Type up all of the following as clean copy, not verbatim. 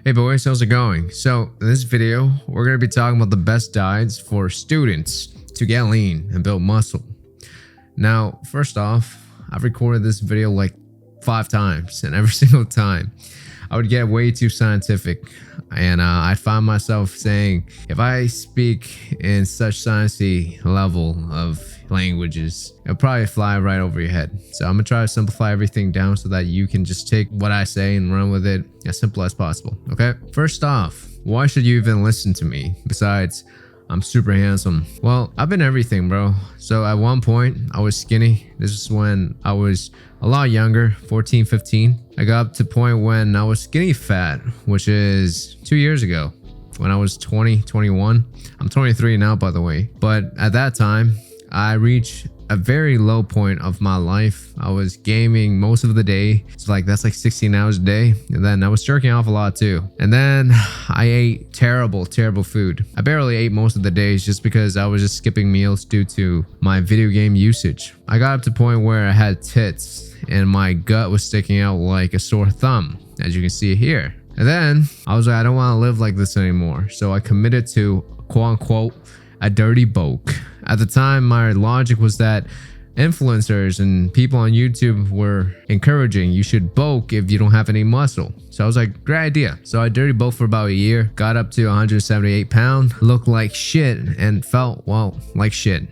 Hey boys, how's it going? So in this video, we're going to be talking about the best diets for students to get lean and build muscle. Now, first off, I've recorded this video like 5 times, and every single time I would get way too scientific, and I find myself saying, if I speak in such sciencey level of languages, it'll probably fly right over your head. So I'm gonna try to simplify everything down so that you can just take what I say and run with it as simple as possible. Okay, first off, why should you even listen to me besides I'm super handsome? Well, I've been everything, bro. So at one point I was skinny. This is when I was a lot younger, 14, 15. I got up to the point when I was skinny fat, which is 2 years ago when I was 20, 21. I'm 23 now, by the way. But at that time, I reached a very low point of my life. I was gaming most of the day. So that's like 16 hours a day. And then I was jerking off a lot too. And then I ate terrible food. I barely ate most of the days just because I was just skipping meals due to my video game usage. I got up to the point where I had tits and my gut was sticking out like a sore thumb, as you can see here. And then I was like, I don't want to live like this anymore. So I committed to quote unquote a dirty bulk. At the time, my logic was that influencers and people on YouTube were encouraging you should bulk if you don't have any muscle. So I was like, great idea. So I dirty bulked for about a year, got up to 178 pounds, looked like shit and felt, well, like shit.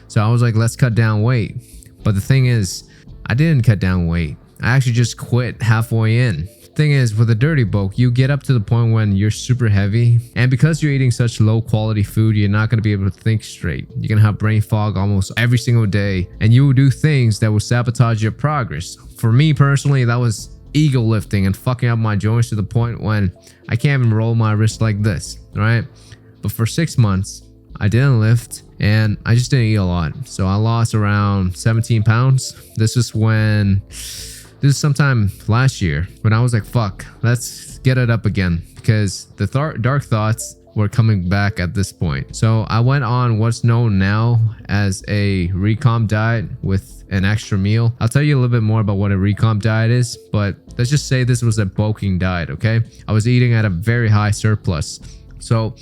So I was like, let's cut down weight. But the thing is, I didn't cut down weight. I actually just quit halfway in. Thing is, with a dirty bulk, you get up to the point when you're super heavy, and because you're eating such low quality food, you're not going to be able to think straight. You're going to have brain fog almost every single day, and you will do things that will sabotage your progress. For me personally, that was ego lifting and fucking up my joints to the point when I can't even roll my wrist like this, right? But for 6 months, I didn't lift and I just didn't eat a lot. So I lost around 17 pounds. This is sometime last year when I was like, fuck, let's get it up again, because the dark thoughts were coming back at this point. So I went on what's known now as a recomp diet with an extra meal. I'll tell you a little bit more about what a recomp diet is, but let's just say this was a bulking diet, okay? I was eating at a very high surplus. So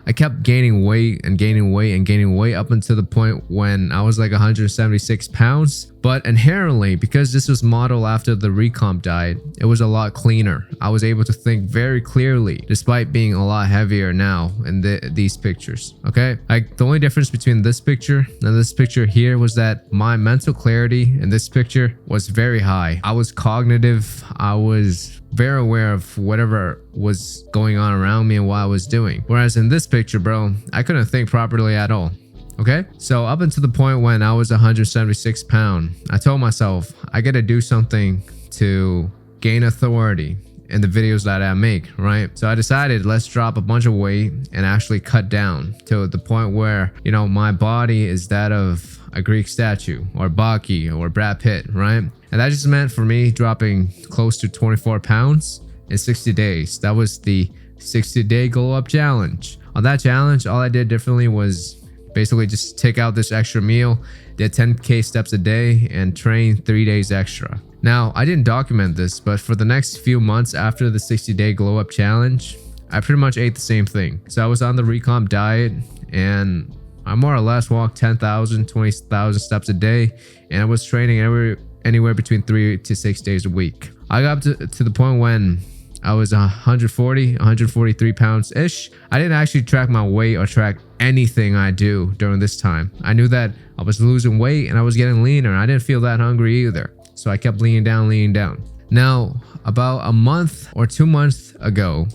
I kept gaining weight and gaining weight and gaining weight up until the point when I was like 176 pounds. But inherently, because this was modeled after the recomp diet, it was a lot cleaner. I was able to think very clearly despite being a lot heavier now in these pictures, okay? Like the only difference between this picture and this picture here was that my mental clarity in this picture was very high. I was cognitive. I was very aware of whatever was going on around me and what I was doing. Whereas in this picture, bro, I couldn't think properly at all. Okay, so up until the point when I was 176 pounds, I told myself I gotta do something to gain authority in the videos that I make, right? So I decided, let's drop a bunch of weight and actually cut down to the point where, you know, my body is that of a Greek statue or Baki or Brad Pitt, right? And that just meant for me dropping close to 24 pounds in 60 days. That was the 60-day glow up challenge. On that challenge, all I did differently was basically just take out this extra meal, did 10k steps a day, and train 3 days extra. Now, I didn't document this, but for the next few months after the 60-day glow up challenge, I pretty much ate the same thing. So I was on the recomp diet and I more or less walked 10,000, 20,000 steps a day, and I was training anywhere between 3 to 6 days a week. I got up to the point when I was 143 pounds ish. I didn't actually track my weight or track anything I do during this time. I knew that I was losing weight and I was getting leaner. I didn't feel that hungry either. So I kept leaning down. Now, about a month or 2 months ago,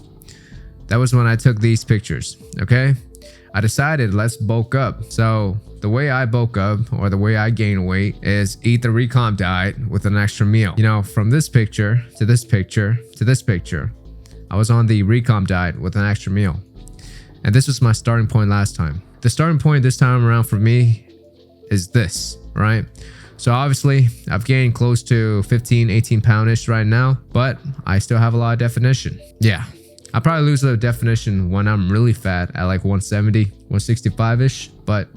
that was when I took these pictures, okay? I decided, let's bulk up. So the way I bulk up, or the way I gain weight, is eat the recomp diet with an extra meal. You know, from this picture to this picture to this picture, I was on the recomp diet with an extra meal. And this was my starting point last time. The starting point this time around for me is this, right? So obviously, I've gained close to 15, 18 poundish right now, but I still have a lot of definition. Yeah. I'll probably lose the definition when I'm really fat at like 170, 165-ish, but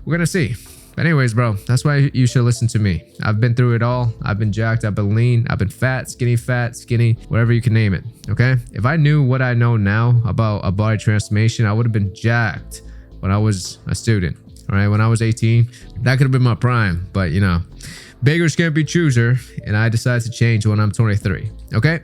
we're gonna see. But anyways, bro, that's why you should listen to me. I've been through it all. I've been jacked, I've been lean, I've been fat, skinny, whatever you can name it. Okay. If I knew what I know now about a body transformation, I would have been jacked when I was a student. All right. When I was 18, that could have been my prime, but you know, beggars can't be chooser. And I decided to change when I'm 23. Okay.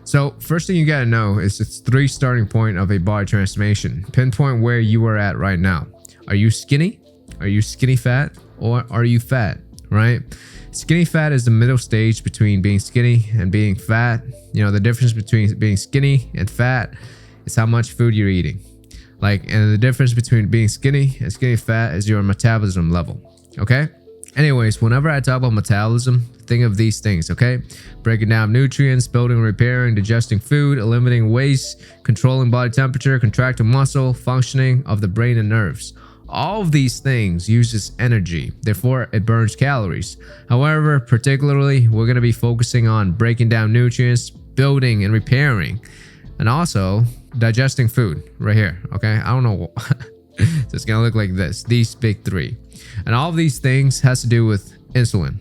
So first thing you got to know is it's 3 starting point of a body transformation. Pinpoint where you are at right now. Are you skinny? Are you skinny fat? Or are you fat? Right? Skinny fat is the middle stage between being skinny and being fat. You know, the difference between being skinny and fat is how much food you're eating. And the difference between being skinny and skinny fat is your metabolism level. Okay? Anyways, whenever I talk about metabolism, think of these things, okay? Breaking down nutrients, building, repairing, digesting food, eliminating waste, controlling body temperature, contracting muscle, functioning of the brain and nerves. All of these things uses energy, therefore it burns calories. However, particularly, we're going to be focusing on breaking down nutrients, building and repairing, and also digesting food right here, okay? I don't know. So it's going to look like this, these big 3. And all of these things has to do with insulin.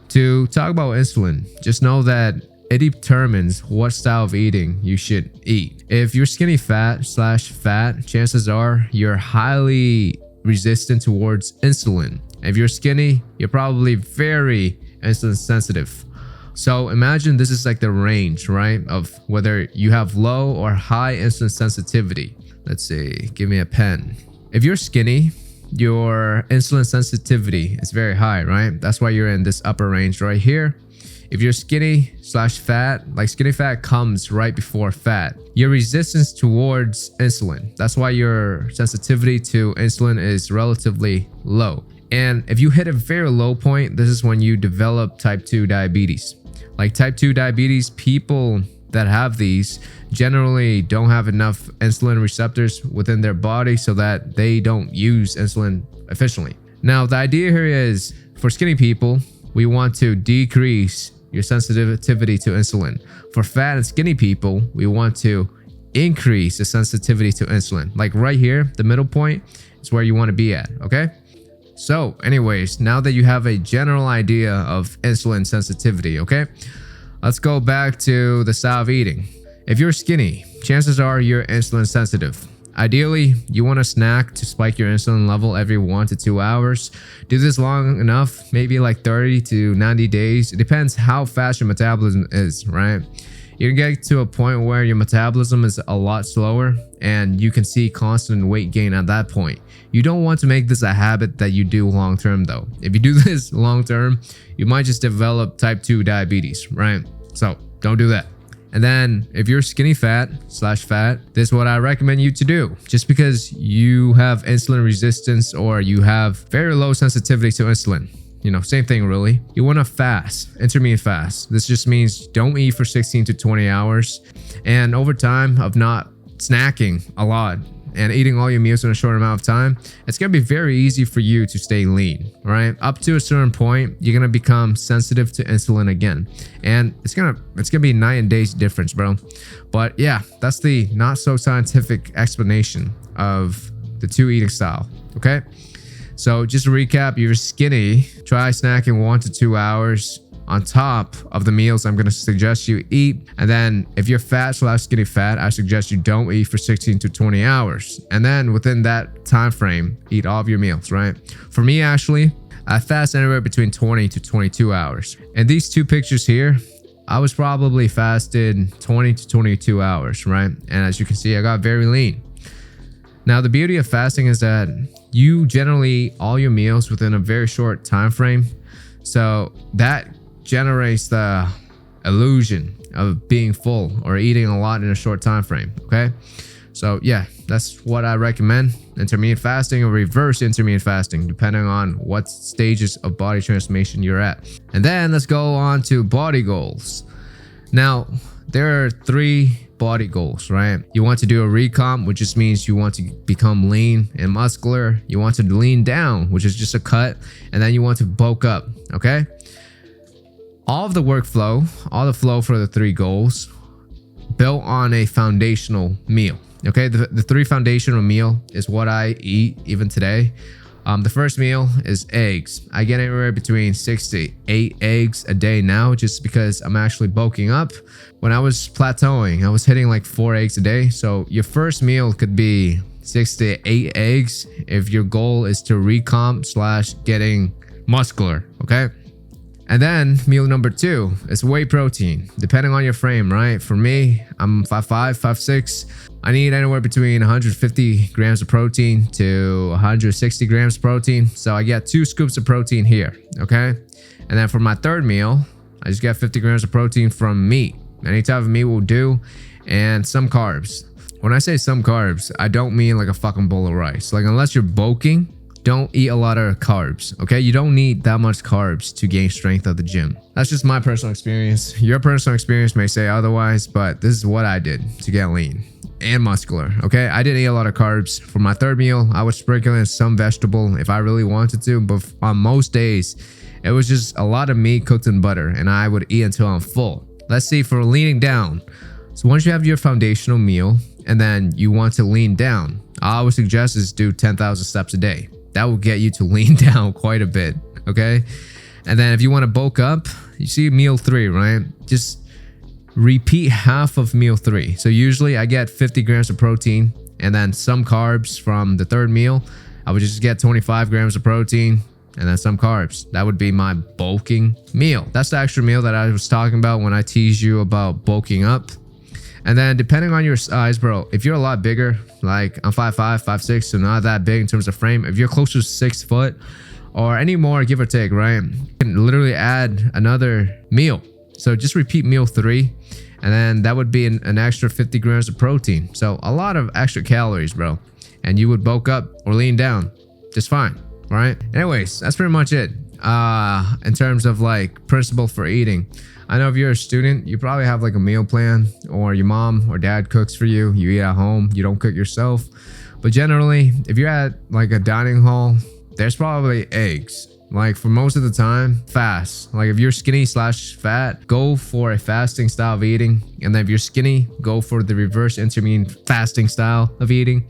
To talk about insulin, just know that it determines what style of eating you should eat. If you're skinny fat, chances are you're highly resistant towards insulin. If you're skinny, you're probably very insulin sensitive. So imagine this is like the range, right? Of whether you have low or high insulin sensitivity. Let's see, give me a pen. If you're skinny, your insulin sensitivity is very high, right? That's why you're in this upper range right here. If you're skinny/fat, skinny fat comes right before fat. Your resistance towards insulin, that's why your sensitivity to insulin is relatively low. And if you hit a very low point, this is when you develop type 2 diabetes. Type 2 diabetes, people that have these generally don't have enough insulin receptors within their body so that they don't use insulin efficiently. Now, the idea here is for skinny people, we want to decrease your sensitivity to insulin. For fat and skinny people, we want to increase the sensitivity to insulin. Right here, the middle point is where you want to be at, okay? So anyways, now that you have a general idea of insulin sensitivity, okay? Let's go back to the style of eating. If you're skinny, chances are you're insulin sensitive. Ideally, you want to snack to spike your insulin level every 1 to 2 hours. Do this long enough, maybe 30 to 90 days. It depends how fast your metabolism is, right? You can get to a point where your metabolism is a lot slower and you can see constant weight gain at that point. You don't want to make this a habit that you do long term though. If you do this long term, you might just develop type 2 diabetes, right? So don't do that. And then if you're skinny fat/fat, this is what I recommend you to do. Just because you have insulin resistance or you have very low sensitivity to insulin, same thing really. You want to fast, intermittent fast. This just means don't eat for 16 to 20 hours. And over time of not snacking a lot and eating all your meals in a short amount of time, it's going to be very easy for you to stay lean, right? Up to a certain point, you're going to become sensitive to insulin again. And it's going to be night and day difference, bro. But yeah, that's the not so scientific explanation of the 2 eating style, okay? So just to recap, you're skinny, try snacking 1 to 2 hours on top of the meals I'm going to suggest you eat. And then if you're fat/skinny fat, I suggest you don't eat for 16 to 20 hours. And then within that time frame, eat all of your meals, right? For me, actually, I fast anywhere between 20 to 22 hours. And these 2 pictures here, I was probably fasted 20 to 22 hours, right? And as you can see, I got very lean. Now, the beauty of fasting is that you generally eat all your meals within a very short time frame. So that generates the illusion of being full or eating a lot in a short time frame, okay? So yeah, that's what I recommend. Intermittent fasting or reverse intermittent fasting, depending on what stages of body transformation you're at. And then let's go on to body goals. Now, there are 3 body goals, right? You want to do a recomp, which just means you want to become lean and muscular. You want to lean down, which is just a cut. And then you want to bulk up, okay? All of the workflow, all the flow for the 3 goals built on a foundational meal. Okay, the 3 foundational meal is what I eat even today. The first meal is eggs. I get anywhere between 6 to 8 eggs a day now, just because I'm actually bulking up. When I was plateauing, I was hitting like 4 eggs a day. So your first meal could be 6 to 8 eggs if your goal is to recomp / getting muscular, okay? And then meal number 2 is whey protein, depending on your frame, right? For me, I'm 5'5", 5'6". I need anywhere between 150 grams of protein to 160 grams of protein. So I get 2 scoops of protein here, okay? And then for my third meal, I just get 50 grams of protein from meat. Any type of meat will do, and some carbs. When I say some carbs, I don't mean like a fucking bowl of rice. Like, unless you're bulking, don't eat a lot of carbs, okay? You don't need that much carbs to gain strength at the gym. That's just my personal experience. Your personal experience may say otherwise, but this is what I did to get lean and muscular, okay? I didn't eat a lot of carbs. For my third meal, I would sprinkle in some vegetable if I really wanted to, but on most days, it was just a lot of meat cooked in butter, and I would eat until I'm full. Let's see, for leaning down. So once you have your foundational meal, and then you want to lean down, I would suggest is do 10,000 steps a day. That will get you to lean down quite a bit, okay? And then if you want to bulk up, you see meal 3, right? Just repeat half of meal 3. So usually I get 50 grams of protein and then some carbs from the third meal. I would just get 25 grams of protein and then some carbs. That would be my bulking meal. That's the extra meal that I was talking about when I teased you about bulking up. And then depending on your size, bro, if you're a lot bigger, like I'm 5'5", 5'6", so not that big in terms of frame. If you're closer to 6 foot or any more, give or take, right? You can literally add another meal. So just repeat meal 3, and then that would be an extra 50 grams of protein. So a lot of extra calories, bro. And you would bulk up or lean down just fine, right? Anyways, that's pretty much it. In terms of like principle for eating. I know if you're a student, you probably have like a meal plan, or your mom or dad cooks for you. You eat at home, you don't cook yourself. But generally, if you're at like a dining hall, there's probably eggs. Like for most of the time, fast. Like if you're skinny / fat, go for a fasting style of eating. And then if you're skinny, go for the reverse intermittent fasting style of eating.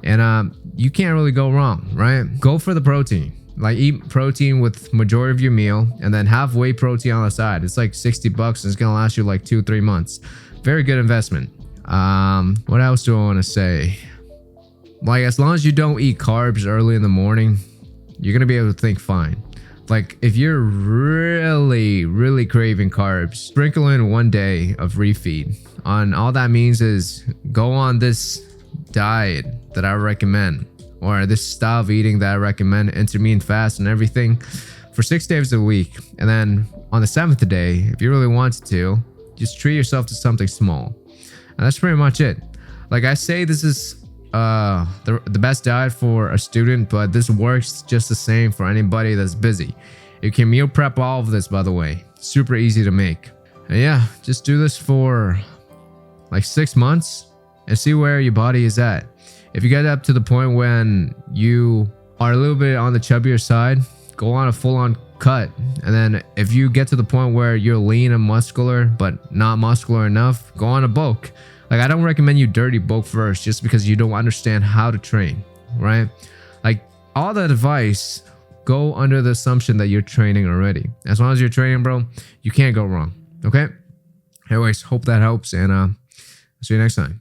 And you can't really go wrong, right? Go for the protein. Like eat protein with majority of your meal, and then have whey protein on the side. It's like $60 and it's gonna last you like 2-3 months. Very good investment. What else do I want to say? Like, as long as you don't eat carbs early in the morning, you're gonna be able to think fine. Like if you're really craving carbs, sprinkle in 1 day of refeed. All that means is go on this diet that I recommend, or this style of eating that I recommend, intermittent fast and everything, for 6 days a week. And then on the 7th day, if you really wanted to, just treat yourself to something small. And that's pretty much it. Like I say, this is the best diet for a student, but this works just the same for anybody that's busy. You can meal prep all of this, by the way. Super easy to make. And yeah, just do this for like 6 months and see where your body is at. If you get up to the point when you are a little bit on the chubbier side, go on a full-on cut. And then if you get to the point where you're lean and muscular but not muscular enough, go on a bulk. Like, I don't recommend you dirty bulk first just because you don't understand how to train, right? Like, all that advice, go under the assumption that you're training already. As long as you're training, bro, you can't go wrong, okay? Anyways, hope that helps, and see you next time.